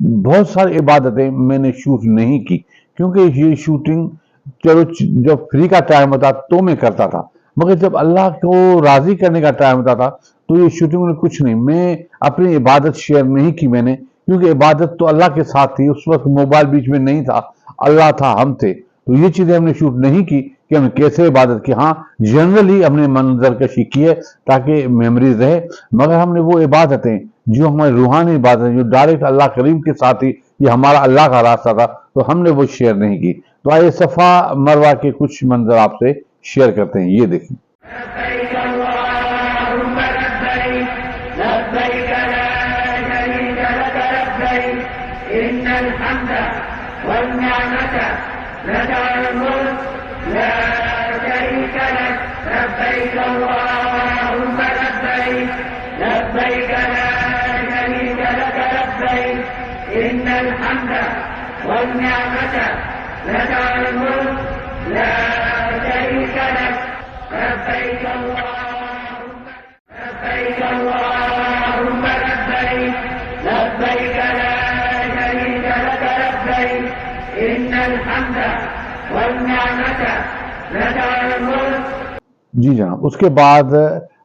بہت ساری عبادتیں میں نے شوٹ نہیں کی، کیونکہ یہ شوٹنگ چلو جب فری کا ٹائم ہوتا تو میں کرتا تھا، مگر جب اللہ کو راضی کرنے کا ٹائم ہوتا تھا تو یہ شوٹنگ میں کچھ نہیں، میں اپنی عبادت شیئر نہیں کی میں نے، کیونکہ عبادت تو اللہ کے ساتھ تھی، اس وقت موبائل بیچ میں نہیں تھا، اللہ تھا، ہم تھے، تو یہ چیزیں ہم نے شوٹ نہیں کی کہ ہم نے کیسے عبادت کی۔ ہاں جنرلی ہم نے منظر کشی کی ہے تاکہ میموریز رہے، مگر ہم نے وہ عبادتیں جو ہماری روحانی عبادتیں جو ڈائریکٹ اللہ کریم کے ساتھ ہی، یہ ہمارا اللہ کا راستہ تھا، تو ہم نے وہ شیئر نہیں کی۔ تو آئیے صفا مروہ کے کچھ منظر آپ سے شیئر کرتے ہیں، یہ دیکھیں۔ لبيك اللهم لبيك لبيك لا شريك لك لبيك إن الحمد والنعمة لك والملك لا شريك لك لبيك اللهم لبيك لبيك لا شريك لك لبيك إن الحمد والنعمة لك والملك لا شريك لك لبيك اللهم لبيك لبيك لا شريك لك لبيك إن الحمد والنعمة لك والملك۔ جی جناب، اس کے بعد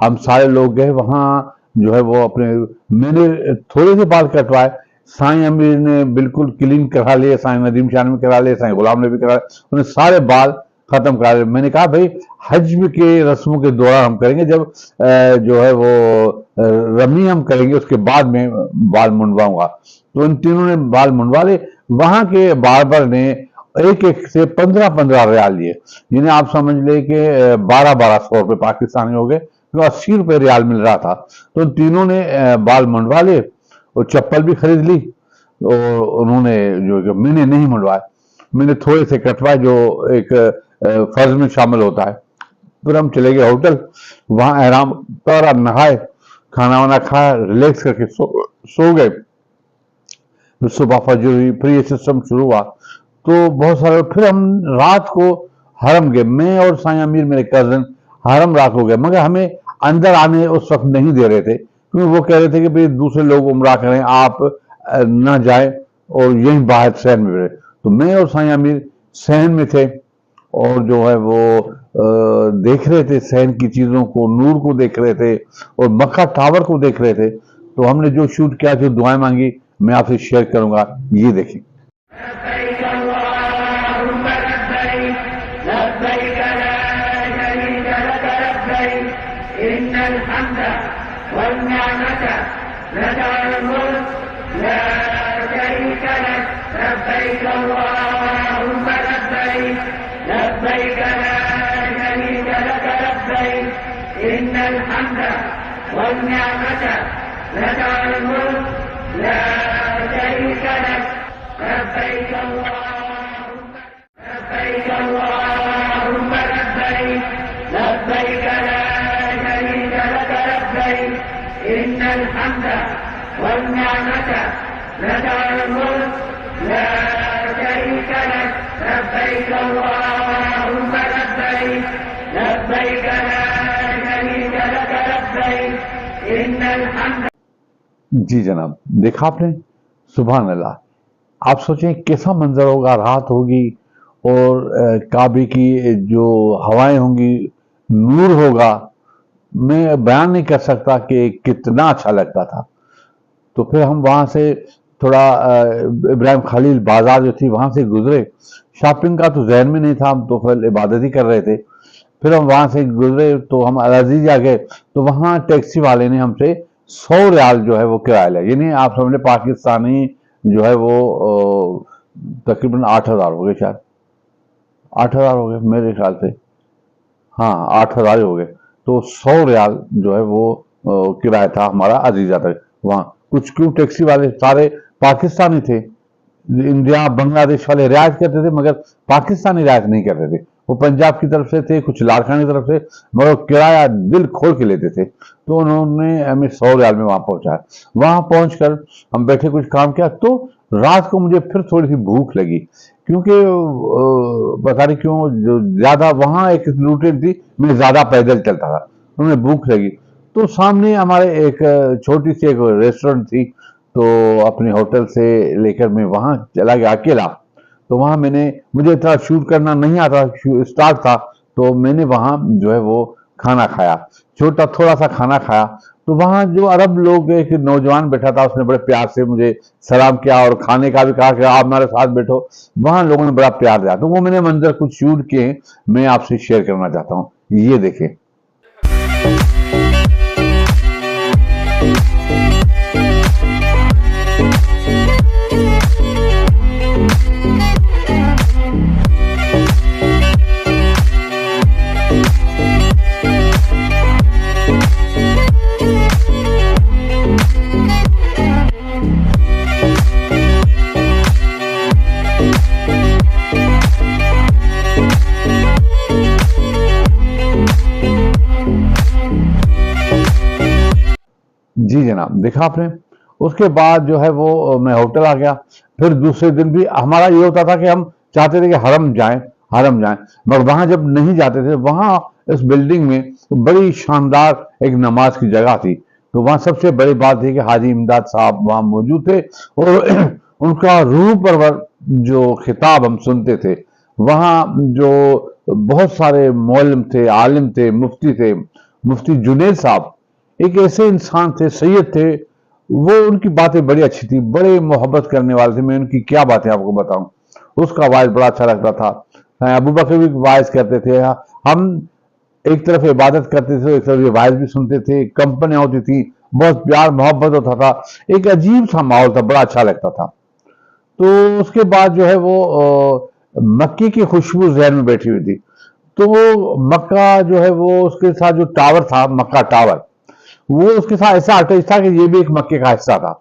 ہم سارے لوگ گئے وہاں، جو ہے وہ اپنے، میں نے تھوڑے سے بال کٹوائے، سائیں امیر نے بالکل کلین کرا لیے، سائیں ندیم شاہ نے بھی کرا لیے، سائیں غلام نے بھی کرا لیے، انہیں سارے بال ختم کرا لیے۔ میں نے کہا بھائی حج کے رسموں کے دوران ہم کریں گے، جب جو ہے وہ رمی ہم کریں گے اس کے بعد میں بال منڈواؤں گا۔ تو ان تینوں نے بال منڈوا لے، وہاں کے باربر نے ایک ایک سے 15 ریال لیے، یعنی آپ سمجھ لے کہ 1200 روپے پاکستانی ہو گئے، جو 80 روپے ریال مل رہا تھا۔ تو ان تینوں نے بال منڈوا لے اور چپل بھی خرید لی، اور انہوں نے جو میں نے نہیں منڈوائے، میں نے تھوڑے سے کٹوائے جو ایک فرض میں شامل ہوتا ہے۔ پھر ہم چلے گئے ہوٹل، وہاں احرام اتارا، نہائے، کھانا وانا کھایا، ریلیکس کر کے سو گئے۔ پھر صبح فجر ہوئی، پھر یہ سسٹم شروع ہوا، تو بہت سارے، پھر ہم رات کو حرم گئے، میں اور سائیں امیر میرے کزن حرم رات کو گئے، مگر ہمیں اندر آنے اس وقت نہیں دے رہے تھے، کیونکہ وہ کہہ رہے تھے کہ بھئی دوسرے لوگ عمرہ کریں، آپ نہ جائیں اور یہیں باہر صحن میں رہے۔ تو میں اور سائیں امیر صحن میں تھے، اور جو ہے وہ دیکھ رہے تھے صحن کی چیزوں کو، نور کو دیکھ رہے تھے، اور مکہ ٹاور کو دیکھ رہے تھے۔ تو ہم نے جو شوٹ کیا، جو دعائیں مانگی، میں آپ سے شیئر کروں گا، یہ دیکھیں۔ لبيك اللهم لبيك لبيك لا شريك لك لبيك إن الحمد والنعمة لك والملك لا شريك لك لبيك اللهم لبيك لبيك لا شريك لك لبيك إن الحمد والنعمة لك والملك لا شريك لك لبيك اللهم لبيك لبيك لا شريك لك لبيك إن الحمد والنعمة لك والملك لا شريك لك لبيك اللهم لبيك لا شريك لك لبيك إن الحمد۔ جی جناب، دیکھا آپ نے، سبحان اللہ۔ آپ سوچیں کیسا منظر ہوگا، رات ہوگی اور کعبے کی جو ہوائیں ہوں گی، نور ہوگا، میں بیان نہیں کر سکتا کہ کتنا اچھا لگتا تھا۔ تو پھر ہم وہاں سے تھوڑا ابراہیم خلیل بازار جو تھی وہاں سے گزرے، شاپنگ کا تو ذہن میں نہیں تھا، ہم تو پھر عبادت ہی کر رہے تھے۔ پھر ہم وہاں سے گزرے تو ہم العزیز آ گئے، تو وہاں ٹیکسی والے نے ہم سے 100 ریال جو ہے وہ کرایہ لیا، یعنی آپ سمجھ لیں پاکستانی جو ہے وہ تقریباً 8000 ہو گئے، شاید 8000 ہو گئے میرے خیال سے، ہاں 8000 ہو گئے۔ تو 100 ریال جو ہے وہ کرایہ تھا ہمارا عزیزہ تک وہاں۔ کچھ کیوں ٹیکسی والے سارے پاکستانی تھے، انڈیا بنگلہ دیش والے رعایت کرتے تھے، مگر پاکستانی رعایت نہیں کرتے تھے، وہ پنجاب کی طرف سے تھے، کچھ لاڑکان کی طرف سے، مگر کرایہ دل کھول کے لیتے تھے۔ تو انہوں نے ہمیں 100 ریال میں وہاں پہنچایا۔ وہاں پہنچ کر ہم بیٹھے، کچھ کام کیا، تو رات کو مجھے پھر تھوڑی سی بھوک لگی، کیونکہ پتہ نہیں کیوں جو زیادہ وہاں ایک روٹین تھی، میں زیادہ پیدل چلتا تھا، تو مجھے بھوک لگی۔ تو سامنے ہمارے ایک چھوٹی سی ایک ریسٹورنٹ تھی، تو اپنے ہوٹل سے لے کر میں وہاں چلا گیا اکیلا. تو وہاں مجھے اتنا شوٹ کرنا نہیں آتا، اسٹارٹ تھا، تو میں نے وہاں جو ہے وہ کھانا کھایا، تھوڑا سا کھانا کھایا. تو وہاں جو عرب لوگ، ایک نوجوان بیٹھا تھا، اس نے بڑے پیار سے مجھے سلام کیا اور کھانے کا بھی کہا کہ آپ ہمارے ساتھ بیٹھو. وہاں لوگوں نے بڑا پیار دیا. تو وہ میں نے منظر کچھ شوٹ کیے، میں آپ سے شیئر کرنا چاہتا ہوں. یہ دیکھیں. جی جناب، دیکھا آپ نے. اس کے بعد جو ہے وہ میں ہوٹل آ گیا. پھر دوسرے دن بھی ہمارا یہ ہوتا تھا کہ ہم چاہتے تھے کہ حرم جائیں، مگر وہاں جب نہیں جاتے تھے، وہاں اس بلڈنگ میں بڑی شاندار ایک نماز کی جگہ تھی. تو وہاں سب سے بڑی بات تھی کہ حاجی امداد صاحب وہاں موجود تھے، اور ان کا روح پرور جو خطاب ہم سنتے تھے. وہاں جو بہت سارے معلم تھے، عالم تھے، مفتی جنید صاحب ایک ایسے انسان تھے، سید تھے. وہ ان کی باتیں بڑی اچھی تھی، بڑے محبت کرنے والے تھے. میں ان کی کیا باتیں آپ کو بتاؤں. اس کا وائز بڑا اچھا لگتا تھا. ابو بکر بھی وائز کرتے تھے. ہم ایک طرف عبادت کرتے تھے، ایک طرف یہ وائز بھی سنتے تھے. کمپنیاں ہوتی تھی، بہت پیار محبت ہوتا تھا. ایک عجیب سا ماحول تھا، بڑا اچھا لگتا تھا. تو اس کے بعد جو ہے وہ مکے کی خوشبو ذہن میں بیٹھی ہوئی تھی. تو وہ مکہ جو ہے وہ اس کے ساتھ جو ٹاور تھا، مکہ ٹاور، وہ اس کے ساتھ ایسا اٹیچ تھا کہ یہ بھی ایک مکے کا حصہ تھا.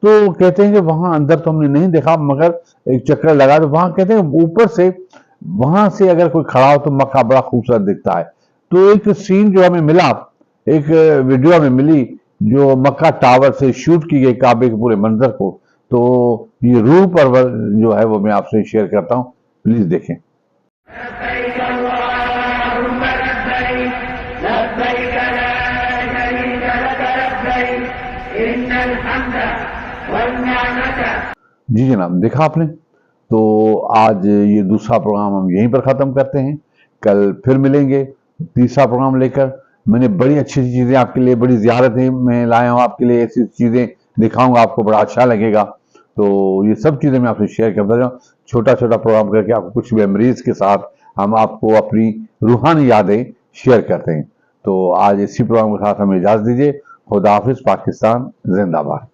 تو کہتے ہیں کہ وہاں اندر تو ہم نے نہیں دیکھا، مگر ایک چکر لگا. تو وہاں کہتے ہیں اوپر سے، وہاں سے اگر کوئی کھڑا ہو تو مکہ بڑا خوبصورت دکھتا ہے. تو ایک سین جو ہمیں ملا، ایک ویڈیو ہمیں ملی جو مکہ ٹاور سے شوٹ کی گئی کعبے کے پورے منظر کو. تو یہ روح پرور جو ہے وہ میں آپ سے شیئر کرتا ہوں. پلیز دیکھیں. لبيك اللهم لبيك لبيك لا شريك لك لبيك إن الحمد والنعمة. جی جناب، دیکھا آپ نے. تو آج یہ دوسرا پروگرام ہم یہیں پر ختم کرتے ہیں. کل پھر ملیں گے تیسرا پروگرام لے کر. میں نے بڑی اچھی چیزیں آپ کے لیے، بڑی زیارتیں میں لایا ہوں آپ کے لیے. ایسی چیزیں دکھاؤں گا، آپ کو بڑا اچھا لگے گا. تو یہ سب چیزیں میں آپ سے شیئر کرتا جاؤں، چھوٹا چھوٹا پروگرام کر کے آپ کو کچھ میموریز کے ساتھ ہم آپ کو اپنی روحانی یادیں شیئر کرتے ہیں. تو آج اسی پروگرام کے ساتھ ہمیں اجازت دیجیے. خدا حافظ. پاکستان زندہ باد.